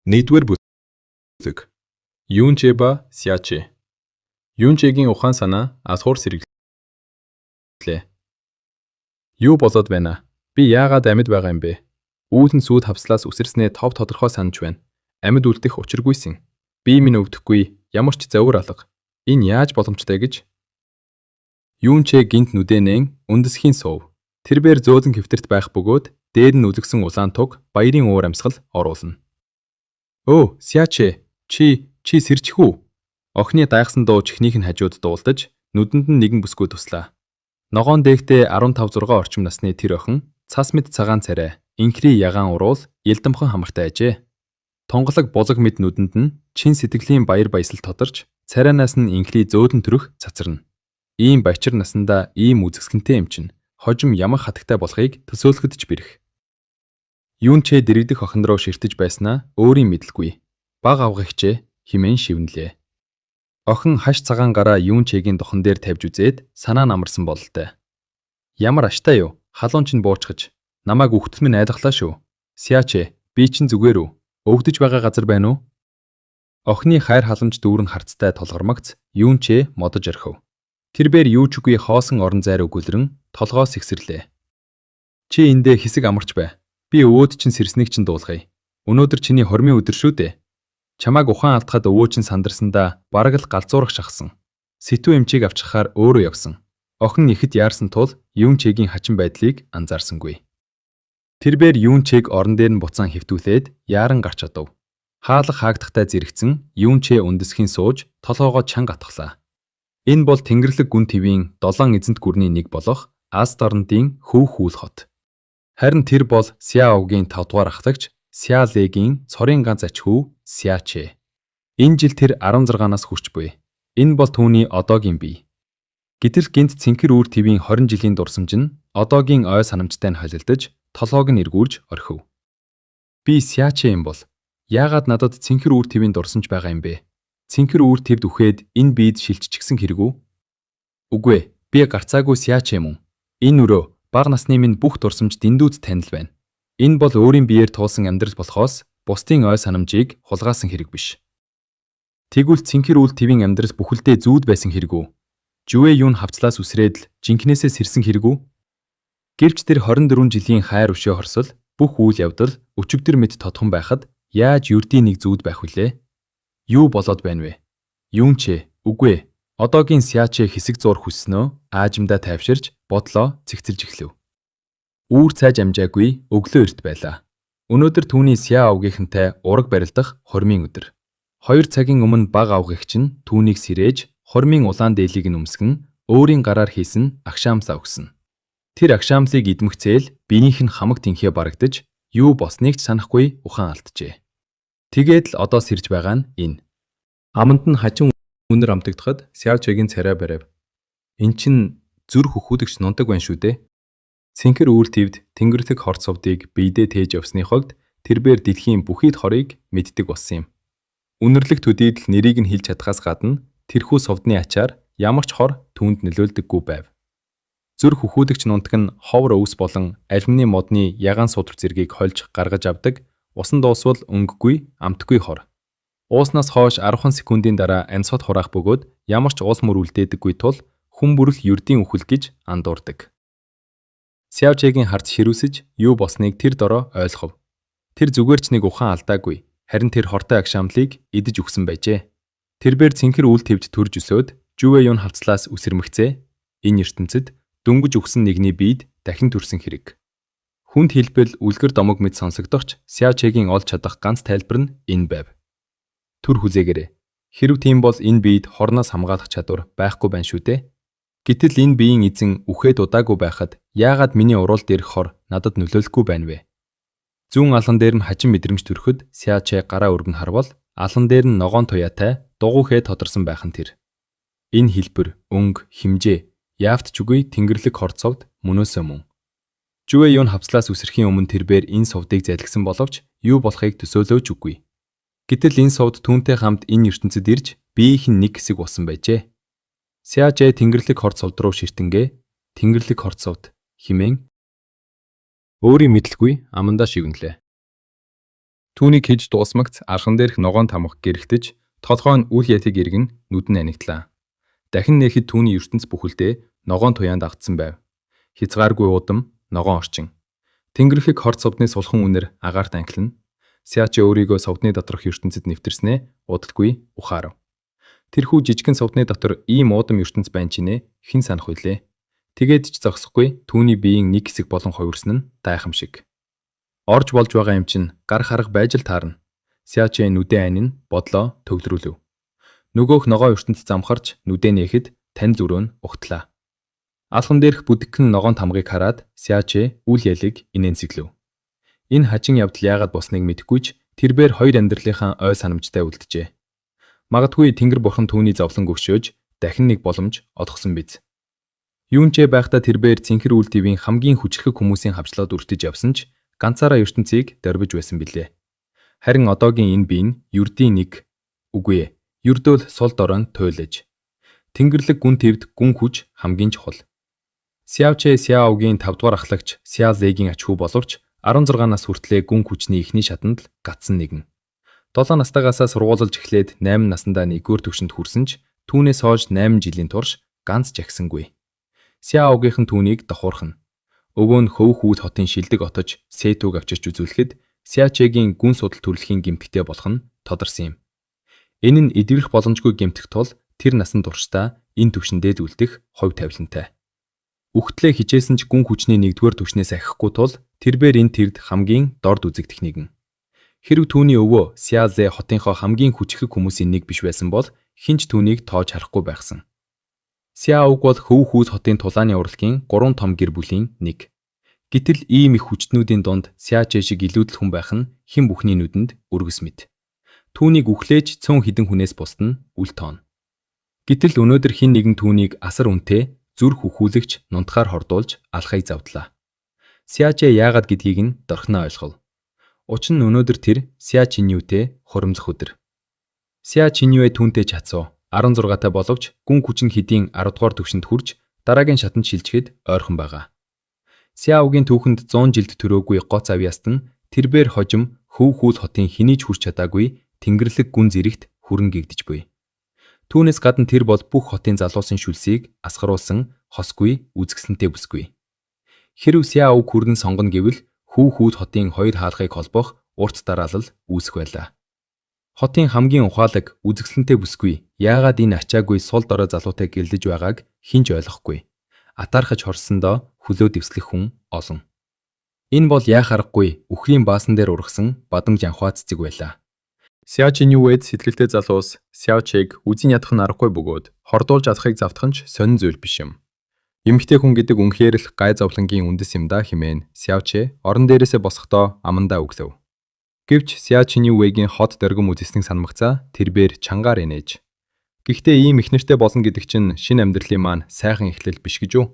Нэгдүгээр бүлэг. Юунчэ ба Сяачэ. Юунчэгийн ухаан санаа асуур сэргэлээ. Юу болоод байна? Би яагаад амьд байгаа юм бэ? Үүлэн сүйд хавслаас үсэрснээ тов тодорхой санаж байна. Амьд үлдэх учиргүйсэн. Би минь өвдөхгүй, ямар ч завөр алга. Энэ яаж боломжтой гэж? Юунчэ гинт нүдэнэн үндэсхийн суув. Тэрбээр зөөлөн хэвтэрт байх бөгөөд дээд нь үлгсэн улаан туг баярын уур амьсгал оруулна. Өө, Сяачэ, чи сэрчих үү? Охины гайхсан дуу чихнийх нь хажууд дуулдаж, нүдэнд нь нэгэн бүсгүй туслаа. Ногоон дээгтээ 15-6 орчим насны тэр охин цас мэд цагаан царай, инхри ягаан уруул, элдэмхэн хамартай ажээ. Тонголог булаг мэд нүдэнд нь чин сэтгэлийн баяр баясгал тодорч, царайнаас нь инхри зөөлөн төрөх цацарна. Ийм баячир насандаа ийм үзэсгэлэнтэй юм чинь хожим ямар хатагтай болохыг төсөөлөхөд ч бэрх. Юунчэ дэрэгдэх охин руу ширтэж байснаа өөрийн мэдлгүй. Баг авгагчээ химэн шивнэлээ. Охин хаш цагаан гараа Юунчэгийн духан дээр тавьж үзээд санаа намарсан бололтой. Ямар аштай юу? Халуун чинь буучгаж. Намайг үхтэл минь айлглаа шүү. Сяачэ, би чинь зүгээр үү? Өвдөж байгаа газар байна уу? Охины хайр халамж дүүрэн харцтай толгормогц Юунчэ модож орхив. Тэрбээр юу ч үгүй хоосон орон зайр өгүүлрэн толгоос ихсэрлээ. Чи эндээ хэсэг амарч бай. Би өвөөд чинь сэрснийг чинь дуулгая. Өнөөдөр чиний хормын өдөр шүү дээ. Чамааг ухаан алдахад өвөө чинь сандарсандаа бараг л галзуурах шахсан. Сэтүү эмчийг авчихаар өөрөө явсан. Охин ихэд яарсан тул Юунчэгийн хачин байдлыг анзаарсангүй. Тэрбээр Юунчэг орон дээр нь буцаан хэвтүүлээд яаран гарч чадав. Хаалга хаагдахтай зэрэгцэн Юунчэ үндэсхийн сууж толгоогоо чанга атглаа. Энэ бол Тэнгэрлэг гүн твийн 7 эзэнт гүрний нэг болох Астарндын хөв хүүл хот. Харин тэр бол Сяогийн 5 дугаар ахлагч Сяалегийн цорын ганц ач хүү Сяачэ. Энэ жил тэр 16-наас хүрч буй. Энэ бол түүний одоогийн бие. Гэтэл гинт цэнхэр үүр твийн 20 жилийн дурсамж нь одоогийн ой санамжтай нь холилдож, толгойг нь эргүүлж орхив. Би Сяачэ юм бол яагаад надад цэнхэр үүр твийн дурсамж байгаа юм бэ? Цэнхэр үүр твд үхээд энэ биед шилжчихсэн хэрэг үү? Үгүй ээ, би гарцаагүй Сяачэ юм. Энэ өрөө бага насны минь бүх дурсамж дэндүүц танил байна. Энэ бол өөрийн биеэр туулсан амьдрал болохоос бусдын ой санамжийг хулгаасан хэрэг биш. Тэгвэл цэнхэр үйл твийн амьдрал бүхэлдээ зүүд байсан хэрэг үү? Жүвэ юун хавцлаас үсрээд л жинкнээсээ сэрсэн хэрэг үү? Гэвч тэр 24 жилийн хайр өшөө хорсол бүх үйл явдал өчигдөр мэд тодхон байхад яаж ердийн нэг зүүд байх вүлээ? Юу болоод байна вэ? Юунчэ, үгүй ээ. Одоогийн Сяачэ хэсэг зуур хүснөө аажимдаа тайвширч бодлоо цэгцэлж эхлэв. Үүр цайж амжаагүй өглөө эрт байлаа. Өнөөдөр түүний Сяа авгийнхантай ураг барилдах хормын өдөр. 2 цагийн өмнө баг авгагч нь түүнийг сэрээж хормын улаан дээлийг нь өмсгөн өөрийн гараар хийсэн агшаамсаа өгсөн. Тэр агшаамлыг идмэгцээл биенийх нь хамаг тэнхээ барагдаж юу босныг ч санахгүй ухаан алджээ. Тэгээд л одоо сэрж байгаа нь энэ. Аманд нь хачин үнэр амтагдахад Сяачэгийн царай барив. Эн чин зүр хөхүүдэгч нундаг байна шүү дээ. Цэнхэр үүр твд Тэнгэрлэг хорт сувдыг биедээ тээж явсны хогт тэрбээр дэлхийн бүхийд хорыг мэддэг болсон юм. Үнэрлэг төдийд л нэрийг нь хэлж чадхаас гадна тэрхүү сувдны ачаар ямар ч хор түүнд нөлөөлдөггүй байв. Зүр хөхүүдэгч нундаг нь ховор өвс болон алюминий модны ягаан судал зэргийг хольж гаргаж авдаг усан дуусвал өнгөгүй амтгүй хор. Ууснаас хойш 10 секундын дараа амьсгад хураах бөгөөд ямар ч уус мөр үлдээдэггүй тул хүн бүрэл ердийн үхэл гэж андуурдаг. Сяочэгийн харц ширүүсэж юу босныг тэр дороо ойлгов. Тэр зүгээр ч нэг ухаан алдаагүй, харин тэр хортой агшаамлыг идэж өгсөн байжээ. Тэрбээр цэнхэр үйл твд төрж өсөөд жүвэ юун хавцлаас үсэрмэгцээ. Энэ ертөнцид дөнгөж өгсөн нэгний биед дахин төрсөн хэрэг. Хүнд хэлбэл үлгэр домог мэд сонсогдохч Сяочэгийн олж чадах ганц тайлбар нь энэ байв. Түр хүзээгээрэй. Хэрв тийм бол энэ биед хорноос хамгаалах чадвар байхгүй байна шүү дээ. Гэтэл энэ биеийн эзэн үхээд удаагүй байхад яагаад миний уруул дээрх хор надад нөлөөлөхгүй байна вэ? Зүүн алан дээр нь хачин мэдрэмж төрөхөд Сяачэ гараа өргөн харвал алан дээр нь ногоон туяатай дугуйхээ тодорсон байх нь тэр. Энэ хэлбэр, өнгө, химжээ яавт ч үгүй Тэнгэрлэг хорт сувд мөнөөсөө мөн. Жүвэ юун хавцлаас үсрэхийн өмнө тэрбээр энэ сувдыг залгисан боловч юу болохыг төсөөлөөж үгүй. Гэтэл энэ сувд түүнтэй хамт энэ ертөнцид ирж биеийнх нь нэг хэсэг болсон байжээ. Сяачэ Тэнгэрлэг хорт сувд руу ширтэнгээ Тэнгэрлэг хорт сувд химэн өөрийн мэдлгүй амандаа шивнэлээ. Түүнийг хийж дуусмагц архан дээрх ногоон тамга гэрэлтэж, толгой нь үл ятиг иргэн нүд нь анигтлаа. Дахин нээхэд түүний ертөнц бүхэлдээ ногоон туяанд автсан байв. Хязгааргүй удам, ногоон орчин. Тэнгэрлэг хорт сувдны сулхан үнэр агаарт анхилна. Сяачи өөрийгөө сувдны доторх ертөнцид нэвтэрснээ удалгүй ухаарав. Тэрхүү жижигхэн сувдны дотор ийм уудам ертөнц байна чинээ хэн санах вүлээ. Тэгээд ч зогсохгүй түүний биеийн нэг хэсэг болон хувирсан нь гайхамшиг. Орж болж байгаа юм чин гар харах байж л таарна. Сяачи нүдээ анин бодлоо төвлөрүүлв. Нөгөөх ногоон ертөнц замхарч нүдээ нээхэд тань зүрөө нь ухтлаа. Алхан дээрх бүдгхэн ногоон тамгыг хараад Сяачи үл ялыг инээнсэглэв. Энэ хажин явдал яагаад босныг мэдэхгүй ч тэрбээр хоёр амьдралынхаа ой санамжтай үлджээ. Магадгүй Тэнгэр бурхан түүний зовлон өгшөөж дахин нэг боломж олгосон биз. Юунчээ байхдаа тэрбээр цэнхэр үйлдвийн хамгийн хүчрхэг хүмүүсийн хавчлаад үртэж явсан ч ганцаараа ертөнцийг дорбиж байсан билээ. Харин одоогийн энэ бие нь ердийн нэг үгүй ээ. Ердөөл сул доройн туйлаж. Тэнгэрлэг гүн твд гүн хүч хамгийн чухал. Сяочэ Сяогийн 5 дугаар ахлагч Сяолэгийн ач хүү боловч 16 нас хүртлээр гүн хүчний эхний шатанд л гатсан нэгэн. 7 настайгаасаа сургуулж эхлээд 8 наснда 1-р түвшинд хүрсэн ч түүнээс хойш 8 жилийн турш ганц жагсангүй. Сяогийнхэн түүнийг дохуурхна. Өвөө нь хөв хүүд хотын шилдэг отож Сэтүг авчирч үзүүлэхэд Сяочэгийн гүн судал төрөлхийн гэмтгтэй болох нь тодорсон юм. Энэ нь эдвэрх боломжгүй гэмтэх тул тэр насан туршдаа энэ түвшиндээ үлдэх хувь тавилантай. Үхтлээ хичээсэн ч гүн хүчний 1-р түвшнээс ахихгүй тул тэрбээр энэ тэрд хамгийн дорд үзэгдэх нэгэн. Хэрв түүний өвөө Сяолэ хотынхоо хамгийн хүчрхэг хүмүүсийн нэг биш байсан бол хинч түүнийг тоож харахгүй байхсан. Сяог бол хөв хүүд хотын тулааны урлагийн 3 том гэр бүлийн нэг. Гэтэл ийм их хүчтнүүдийн дунд Сяочэ шиг илүүдэл хүн байх нь хэн бүхний нүдэнд өргөс мэд. Түүнийг үхлээж цөөн хідэн хүнээс бусд нь үл тоон. Гэтэл өнөөдөр хэн нэгэн түүнийг асар үнэтэй зүрх үхүүлэгч нунтахаар хордуулж алхахыг завдлаа. Сяочэ яагаад гэдгийг нь дорхиноо ойлгов. Учир нь өнөөдөр тэр Сяочиньютэй хуримзах өдөр. Сяочиньюэ түүнтэй чацуу 16-тай боловч гүн хүчин хэдийн 10 дугаар түвшинд хүрч дараагийн шатанд шилжихэд ойрхон байгаа. Сяогийн түүхэнд 100 жилд төрөөгүй гоц авьяаст нь тэрбээр хожим хөв хүүд хотын хэний ч хүрч чадаагүй Тэнгэрлэг гүн зэрэгт хүрэн гэгдэж буй. Түүнээс гадна тэр бол бүх хотын залуусын шүлсийг асгаруулсан хосгүй үзэсгэлэнтэй бүсгүй. Хэрв Сяог хүрдэн сонгоно гэвэл хөв хүүд хотын хоёр хаалгыг холбох урт дараалал үүсэх байлаа. Хотын хамгийн ухаалаг үзэсгэлэнтэй бүсгүй яагаад энэ ачаагүй сул дорой залуутай гэлдэж байгааг хинч ойлгохгүй. Атаархаж хорсондоо хөлөө дэвслэх хүн олон. Энэ бол яах аргагүй үхрийн баасан дээр ургасан бадамж анхаа цэцэг байлаа. Сяочиньюэд сэтгэлтэй залуус Сяочэг үзэн ядах нь аргагүй бөгөөд хордуулж алахыг завтах нь сонин зүйл биш юм. Эмэгтэй хүн гэдэг үнэхээр л гай зовлонгийн үндэс юм да хэмээн Сяочэ орон дээрээсээ босохдоо амандаа өглөв. Гэвч Сяочиньюэгийн хот дөргөм үзэснэг санамгцаа тэрбээр чангаар инээж. Гэхдээ ийм ихнэртэй болно гэдэг чинь шинэ амьдралын маань сайхан эхлэл биш гэж үү?